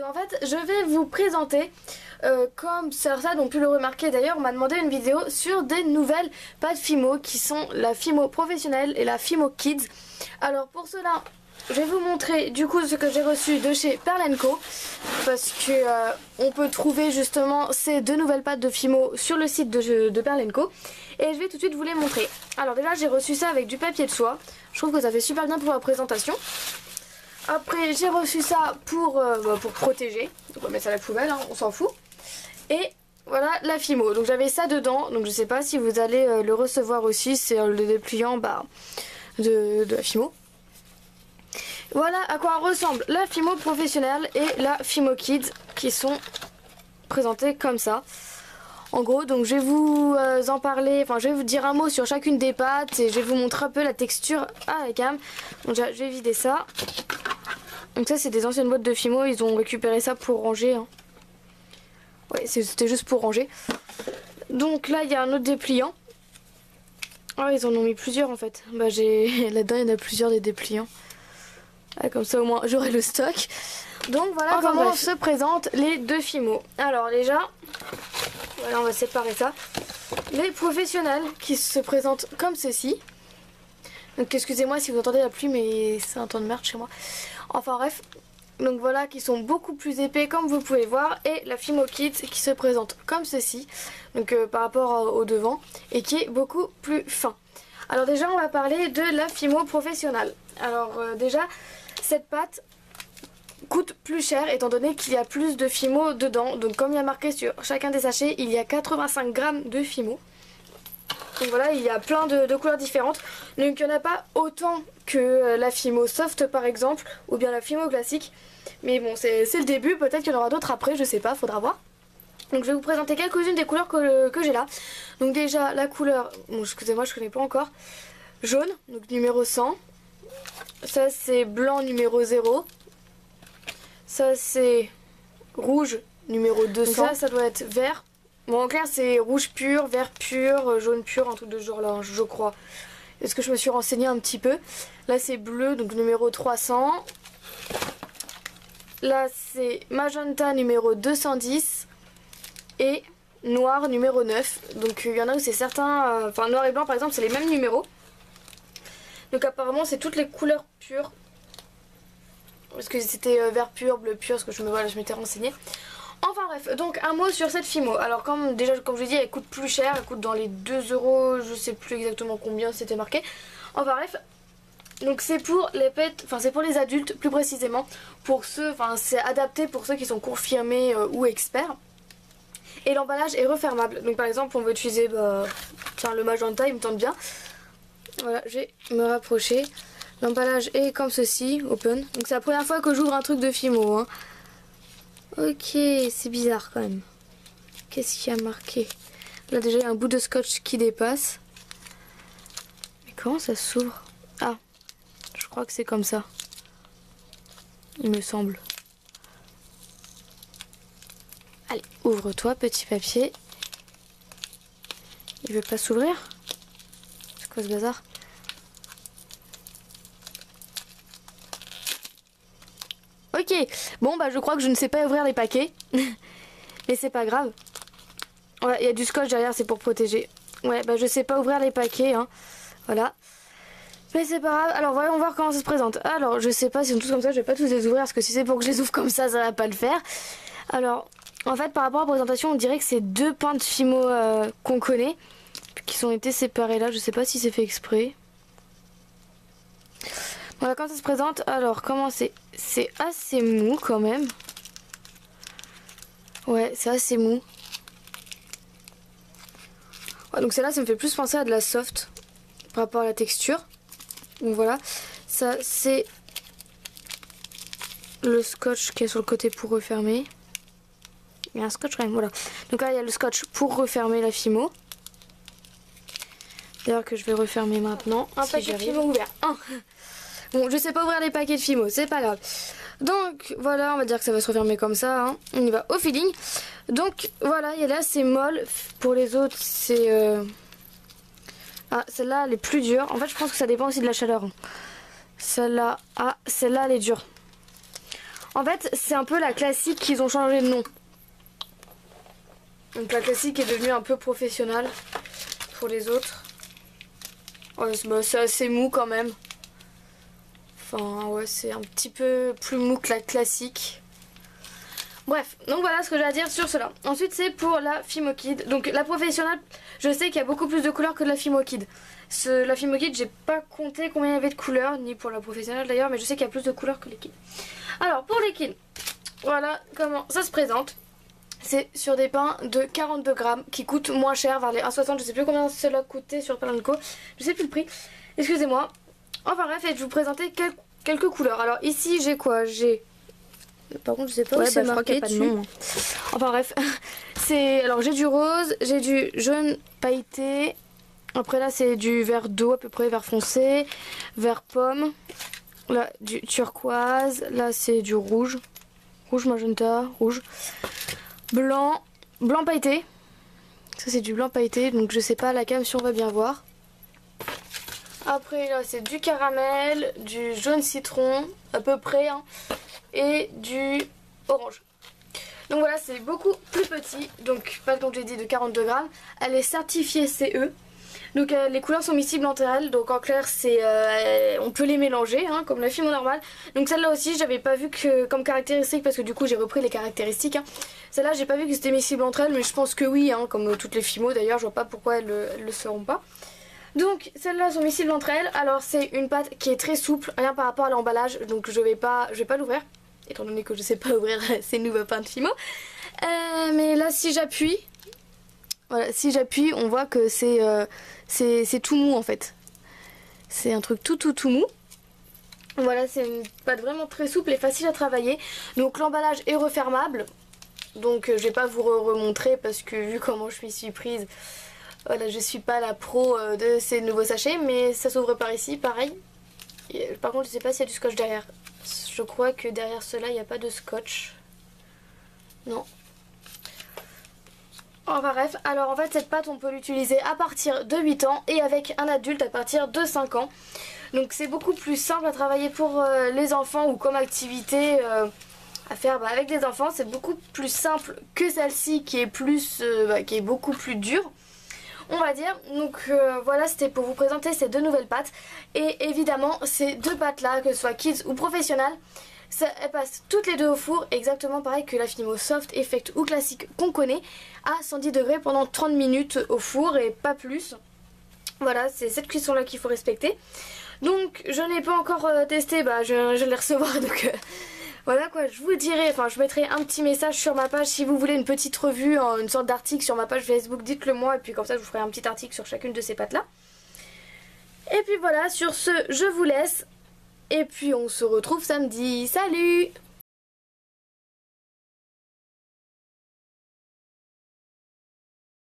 en fait je vais vous présenter comme certains ont pu le remarquer d'ailleurs, on m'a demandé une vidéo sur des nouvelles pâtes Fimo qui sont la Fimo professionnelle et la Fimo Kids. Alors pour cela je vais vous montrer du coup ce que j'ai reçu de chez Perl & Co, parce que on peut trouver justement ces deux nouvelles pâtes de Fimo sur le site de Perl & Co, et je vais tout de suite vous les montrer. Alors déjà j'ai reçu ça avec du papier de soie, je trouve que ça fait super bien pour la présentation. Après j'ai reçu ça pour protéger, donc on va mettre ça à la poubelle, hein, on s'en fout. Et voilà la Fimo, donc j'avais ça dedans, donc je sais pas si vous allez le recevoir aussi, c'est le dépliant de la Fimo. Voilà à quoi ressemble la Fimo professionnelle et la Fimo Kids qui sont présentées comme ça. En gros, donc je vais vous en parler, enfin je vais vous dire un mot sur chacune des pâtes et je vais vous montrer un peu la texture à la cam. Donc déjà, je vais vider ça. Donc ça c'est des anciennes boîtes de Fimo, ils ont récupéré ça pour ranger. Hein. Ouais, c'était juste pour ranger. Donc là il y a un autre dépliant. Ah, ils en ont mis plusieurs en fait. Bah là-dedans il y en a plusieurs des dépliants. Ah, comme ça au moins j'aurai le stock. Donc voilà comment se présentent les deux Fimo. Alors déjà, voilà, on va séparer ça. Les professionnels qui se présentent comme ceci. Donc excusez-moi si vous entendez la pluie, mais c'est un temps de merde chez moi. Enfin bref, donc voilà, qui sont beaucoup plus épais comme vous pouvez voir. Et la Fimo Kids qui se présente comme ceci, donc par rapport au devant, et qui est beaucoup plus fin. Alors déjà on va parler de la Fimo professionnelle. Alors déjà cette pâte coûte plus cher étant donné qu'il y a plus de Fimo dedans. Donc comme il y a marqué sur chacun des sachets, il y a 85 grammes de Fimo. Donc voilà, il y a plein de couleurs différentes. Donc il n'y en a pas autant que la Fimo Soft par exemple, ou bien la Fimo classique. Mais bon, c'est le début, peut-être qu'il y en aura d'autres après, je sais pas, faudra voir. Donc je vais vous présenter quelques-unes des couleurs que j'ai là. Donc déjà la couleur, bon excusez-moi je connais pas encore, jaune, donc numéro 100. Ça c'est blanc numéro 0. Ça c'est rouge numéro 200. Ça doit être vert. Bon en clair c'est rouge pur, vert pur, jaune pur, un truc de ce genre là je crois. Est-ce que je me suis renseignée un petit peu. Là c'est bleu donc numéro 300. Là c'est magenta numéro 210. Et noir numéro 9. Donc il y en a où c'est certains, enfin noir et blanc par exemple c'est les mêmes numéros. Donc apparemment c'est toutes les couleurs pures. Parce que c'était vert pur, bleu pur, parce que je m'étais renseignée. Enfin bref, donc un mot sur cette Fimo. Alors comme je l'ai dit, elle coûte plus cher, elle coûte dans les 2 €, je sais plus exactement combien c'était marqué. Enfin bref, donc c'est pour les pets, enfin c'est pour les adultes plus précisément. Pour ceux, enfin c'est adapté pour ceux qui sont confirmés ou experts. Et l'emballage est refermable. Donc par exemple on veut utiliser tiens, le magenta, il me tente bien. Voilà, je vais me rapprocher. L'emballage est comme ceci, open. Donc c'est la première fois que j'ouvre un truc de Fimo. Hein. Ok, c'est bizarre quand même. Qu'est-ce qu'il y a marqué? Là déjà il y a un bout de scotch qui dépasse. Mais comment ça s'ouvre? Ah, je crois que c'est comme ça. Il me semble. Allez, ouvre-toi petit papier. Il veut pas s'ouvrir? C'est quoi ce bazar? Ok, bon bah je crois que je ne sais pas ouvrir les paquets. Mais c'est pas grave. Ouais, il y a du scotch derrière, c'est pour protéger. Ouais, bah je sais pas ouvrir les paquets, hein. Voilà. Mais c'est pas grave. Alors voyons voir comment ça se présente. Alors je sais pas si sont tous comme ça, je vais pas tous les ouvrir parce que si c'est pour que je les ouvre comme ça va pas le faire. Alors, en fait par rapport à la présentation, on dirait que c'est deux pintes Fimo qu'on connaît qui ont été séparées là, je sais pas si c'est fait exprès. Voilà quand ça se présente. Alors comment c'est assez mou quand même. Ouais, c'est assez mou. Ouais, donc celle-là ça me fait plus penser à de la soft par rapport à la texture. Donc voilà, ça c'est le scotch qui est sur le côté pour refermer. Il y a un scotch quand même, voilà. Donc là il y a le scotch pour refermer la Fimo. D'ailleurs que je vais refermer maintenant. Un paquet de Fimo ouvert. Bon, je sais pas ouvrir les paquets de Fimo, c'est pas grave. Donc voilà, on va dire que ça va se refermer comme ça. Hein. On y va au feeling. Donc voilà, il y a là c'est molle. Pour les autres c'est... Ah, celle-là elle est plus dure. En fait je pense que ça dépend aussi de la chaleur. Celle-là, ah, celle-là elle est dure. En fait, c'est un peu la classique qu'ils ont changé de nom. Donc la classique est devenue un peu professionnelle pour les autres. Ouais, c'est assez mou quand même. Enfin ouais, c'est un petit peu plus mou que la classique. Bref, donc voilà ce que j'ai à dire sur cela. Ensuite c'est pour la Fimo Kid. Donc la professionnelle, je sais qu'il y a beaucoup plus de couleurs que la Fimo Kid. La Fimo Kid, j'ai pas compté combien il y avait de couleurs, ni pour la professionnelle d'ailleurs, mais je sais qu'il y a plus de couleurs que les kids. Alors pour les kids, voilà comment ça se présente. C'est sur des pains de 42 grammes qui coûtent moins cher, vers les 1,60. Je sais plus combien cela coûtait sur Palanco. Je sais plus le prix. Excusez-moi. Enfin bref, je vais vous présenter quelques couleurs. Alors ici j'ai quoi? J'ai... Par contre je sais pas où c'est marqué dessus. Enfin bref. Alors j'ai du rose, j'ai du jaune pailleté. Après là c'est du vert d'eau à peu près, vert foncé, vert pomme. Là du turquoise. Là c'est du rouge. Rouge magenta, rouge. Blanc pailleté. Ça c'est du blanc pailleté, donc je sais pas à la cam si on va bien voir. Après là c'est du caramel, du jaune citron à peu près hein, et du orange. Donc voilà, c'est beaucoup plus petit, donc pas comme j'ai dit de 42 grammes. Elle est certifiée CE. Donc les couleurs sont miscibles entre elles, donc en clair c'est on peut les mélanger hein, comme la Fimo normale. Donc celle-là aussi j'avais pas vu que comme caractéristique, parce que du coup j'ai repris les caractéristiques hein. Celle-là j'ai pas vu que c'était miscible entre elles, mais je pense que oui hein, comme toutes les Fimo d'ailleurs, je vois pas pourquoi elles le seront pas. Donc celles-là sont miscibles entre elles. Alors c'est une pâte qui est très souple, rien par rapport à l'emballage, donc je vais pas l'ouvrir, étant donné que je sais pas ouvrir ces nouveaux pains de Fimo. Mais là si j'appuie, voilà, si j'appuie on voit que c'est tout mou en fait. C'est un truc tout mou. Voilà, c'est une pâte vraiment très souple et facile à travailler. Donc l'emballage est refermable. Donc je vais pas vous remontrer parce que vu comment je m'y suis prise, voilà, je suis pas la pro de ces nouveaux sachets. Mais ça s'ouvre par ici, pareil. Et, par contre je sais pas s'il y a du scotch derrière. Je crois que derrière cela il n'y a pas de scotch. Non. Enfin bref, alors en fait cette pâte on peut l'utiliser à partir de 8 ans et avec un adulte à partir de 5 ans. Donc c'est beaucoup plus simple à travailler pour les enfants ou comme activité à faire avec des enfants. C'est beaucoup plus simple que celle-ci qui est qui est beaucoup plus dure, on va dire. Donc voilà, c'était pour vous présenter ces deux nouvelles pâtes. Et évidemment ces deux pâtes là, que ce soit kids ou professionnelles, elles passent toutes les deux au four, exactement pareil que la Fimo Soft, Effect ou classique qu'on connaît, à 110 degrés pendant 30 minutes au four et pas plus. Voilà, c'est cette cuisson là qu'il faut respecter. Donc je n'ai pas encore testé, je vais les recevoir, donc voilà quoi, je vous dirai, enfin je mettrai un petit message sur ma page si vous voulez une petite revue, une sorte d'article sur ma page Facebook, dites-le moi et puis comme ça je vous ferai un petit article sur chacune de ces pâtes là. Et puis voilà, sur ce je vous laisse. Et puis on se retrouve samedi. Salut!